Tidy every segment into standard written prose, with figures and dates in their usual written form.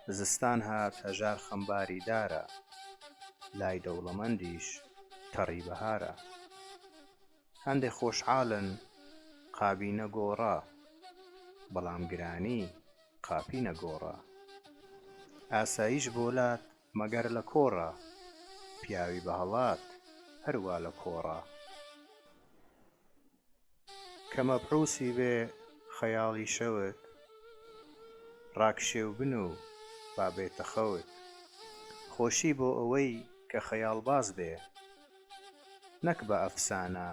زستان هات هەژار خەمباری دارە، لای دەوڵەمەندیش تەڕی بەهارە. هەندێک خۆشحاڵن قابی نەگۆڕا، بەڵام گرانی قاپی نەگۆڕا. ئاسایش بۆلات مەگەر لە کۆڕە، پیاوی بەهەڵات هەروە لە کۆڕە. کە مەبحووسی بێ خەیاڵی شەوت، ڕاکشێو بن و با بێتە خەوت. خۆشی بۆ ئەوەی کە خەیاڵباز بێ، نەک بە ئەفسانە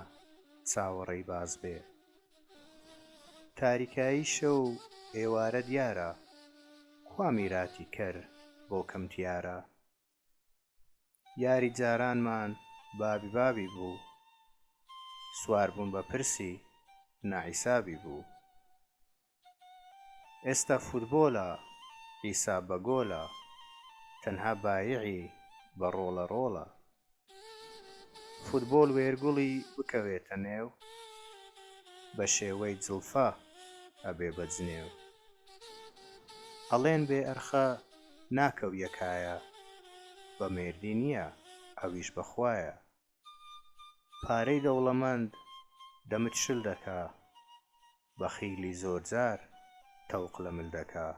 چاوەڕێی باز بێ. تاریکایی شەو ئێوارە دیارە، کوا میراتی کەر بۆ کەمتیارە. یاری جارانمان بابی بوو، سوار بوون بە پرسی ناحیسابی بوو. ئێستا فوتبۆلە حیساب بە گۆلە، تەنها بایعی بە ڕۆڵە ڕۆڵە. فوتبۆل وێرگوڵی بکەوێتە نێو، بە شێوەی جڵفە ئەبێ بەجنێو. ئەڵێن بێ ئەرخە ناکەو یەکایە، بە مێردی نییە ئەویش بەخوایە. پارەی دەوڵەمەند دەمت شل دەکا، بەخیلی زۆر جار تەوق لە مل دەکا.